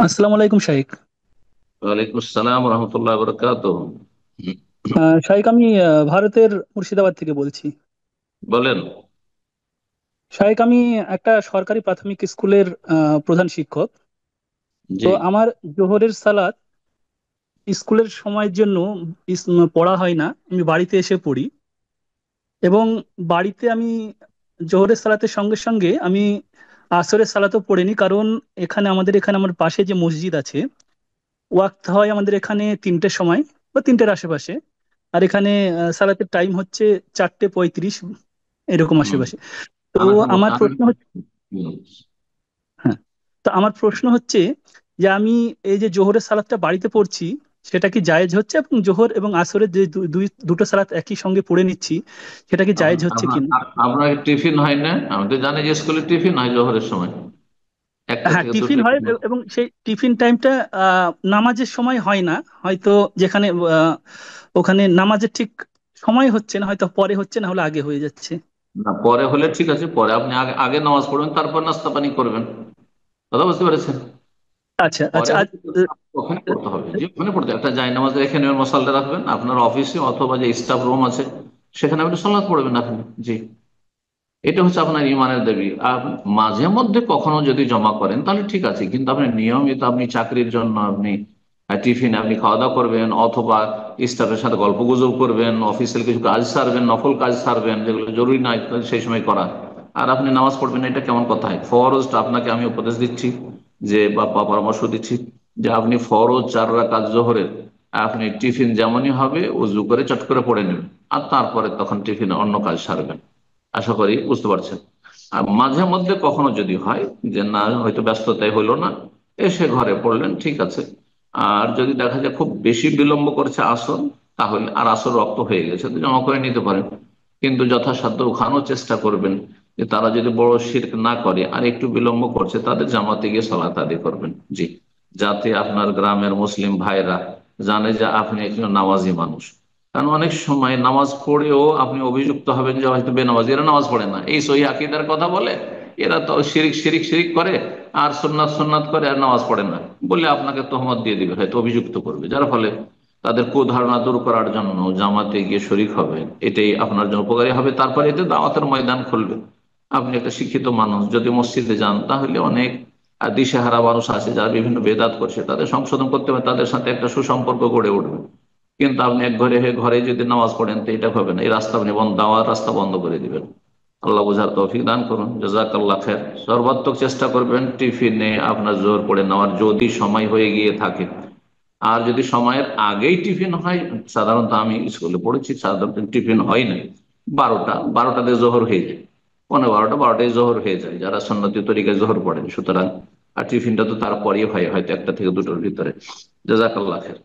আসসালামু আলাইকুম শাইখ। ওয়ালাইকুম আসসালাম রহমতুল্লাহ বরকাত। শাইখ, আমি ভারতের মুর্শিদাবাদ থেকে বলছি। বলেন। শাইখ, আমি একটা সরকারি প্রাথমিক স্কুলের প্রধান শিক্ষক। জি। তো আমার জোহরের সালাত স্কুলের সময়ের জন্য পড়া হয় না, আমি বাড়িতে এসে পড়ি। এবং বাড়িতে আমি জোহরের সালাতের সঙ্গে সঙ্গে আমি আসরের সালাতও পড়িনি, কারণ এখানে আমার পাশে যে মসজিদ আছে, ওয়াক্ত হয় আমাদের এখানে 3টের সময় বা 3টের আশেপাশে। আর এখানে সালাতের টাইম হচ্ছে 4:35 এরকম হুম। আশেপাশে। তো আমি এখন আমার আমি প্রশ্ন হচ্ছে, হুম। হ্যাঁ, তো আমার প্রশ্ন হচ্ছে যে আমি এই যে জোহরের সালাতটা বাড়িতে পড়ছি, সেটা কি জায়েজ হচ্ছে? এবং জোহর এবং আসরের যে দুটো সালাত একই সঙ্গে পড়ে নিচ্ছি, সেটা কি জায়েজ হচ্ছে কিনা? আপনার টিফিন হয় না? আমি তো জানি যে স্কুলে টিফিন হয় জোহরের সময়, একটা হ্যাঁ, থেকে টিফিন দুটো। হয় এবং সেই টিফিন টাইমটা নামাজের সময় হয় না, হয়তো যেখানে ওখানে নামাজের ঠিক সময় হচ্ছে না, হয়তো পরে হচ্ছে, না হলে আগে হয়ে যাচ্ছে। না, পরে হলে ঠিক আছে, পরে আপনি আগে আগে নামাজ পড়বেন, তারপর নাস্তা পানি করবেন। কথা বুঝতে পেরেছেন? আচ্ছা পরে আচ্ছা হলে ওখানে পড়তে হবে, যে ওখানে পড়তে একটা জায়নামাজ রেখে নেবেন, মশালটা রাখবেন আপনার অফিসে অথবা যে স্টাফ রুম আছে, সেখানে আপনি সালাত পড়বেন আপনি। জি। এটা হচ্ছে আপনার ইমানের দাবি। আর মাঝে মধ্যে কখনো যদি জমা করেন তাহলে ঠিক আছে, কিন্তু আপনি নিয়মিত আপনি চাকরির জন্য আপনি টিফিনে আপনি খাওয়া দাওয়া করবেন, অথবা স্টাফের সাথে গল্প গুজব করবেন, অফিসিয়াল কিছু কাজ সারবেন, নফল কাজ সারবেন যেগুলো জরুরি নয় সেই সময় করা, আর আপনি নামাজ পড়বেন, এটা কেমন কথা হয়? ফরজটা আপনাকে আমি উপদেশ দিচ্ছি, যে বা পরামর্শ দিচ্ছি, যে আপনি ফরজ 4 রাকাত জোহরের আপনি টিফিন যেমনই হবে উজু করে চট করে পড়ে নেবেন, আর তারপরে তখন টিফিনে অন্য কাজ সারবেন। আশা করি বুঝতে পারছেন। আর মাঝে মধ্যে কখনো যদি হয় যে না, হয়তো ব্যস্ততায় হলো না, এসে ঘরে পড়লেন, ঠিক আছে। আর যদি দেখা যায় খুব বেশি বিলম্ব করছে আসর, তাহলে আর আসর রক্ত হয়ে গেছে তো জমা করে নিতে পারেন, কিন্তু যথাসাধ্য ওখানেও চেষ্টা করবেন যে তারা যদি বড় শিরক না করে আর একটু বিলম্ব করছে তাদের জামাতে গিয়ে সালাত আদায় করবেন। জি। যাতে আপনার গ্রামের মুসলিম ভাইরা জানে যে আপনি একজন নামাজি মানুষ। কারণ অনেক সময় নামাজ পড়েও আপনি অভিযুক্ত হবেন যে হয়তো বেনামাজি, এরা নামাজ পড়ে না, এই সহি আকীদার কথা বলে, এরা তো শিরিক শিরিক শিরিক করে, আর সুন্নাত সুন্নাত করে, আর নামাজ পড়ে না বলে আপনাকে তহমত দিয়ে দিবে, হয়তো অভিযুক্ত করবে, যার ফলে তাদের কুধারণা দূর করার জন্য জামাতে গিয়ে শরিক হবে, এটাই আপনার জন্য উপকারী হবে। তারপরে এতে দাওয়াতের ময়দান খুলবে। আপনি একটা শিক্ষিত মানুষ, যদি মসজিদে যান তাহলে অনেক দিশেহারা মানুষ আছে যারা বিভিন্ন বেদাত করছে, তাদের সংশোধন করতে হবে, তাদের সাথে একটা সুসম্পর্ক গড়ে উঠবে। কিন্তু আপনি এক ঘরে হয়ে ঘরে যদি নামাজ পড়েন তো এটা হবে না, এই রাস্তা আপনি বন্ধ, দাওয়ার রাস্তা বন্ধ করে দিবেন। আল্লাহ বোঝার তৌফিক দান করুন, জাযাকাল্লাহ খের। সর্বাত্মক চেষ্টা করবেন টিফিনে আপনার জোর করে নেওয়ার, যদি সময় হয়ে গিয়ে থাকে। আর যদি সময়ের আগেই টিফিন হয়, সাধারণত আমি স্কুলে পড়েছি, সাধারণত টিফিন হয় না, 12টাতে জোহর হয়ে যায়, 12:15 জোহর হয়ে যায় যারা সন্ন্যতি তরিকায় জোহর পড়েন, সুতরাং আর টিফিনটা তো তারপরেই হয়, হয়তো 1টা থেকে 2টোর ভিতরে। জাযাকাল্লাহ খের।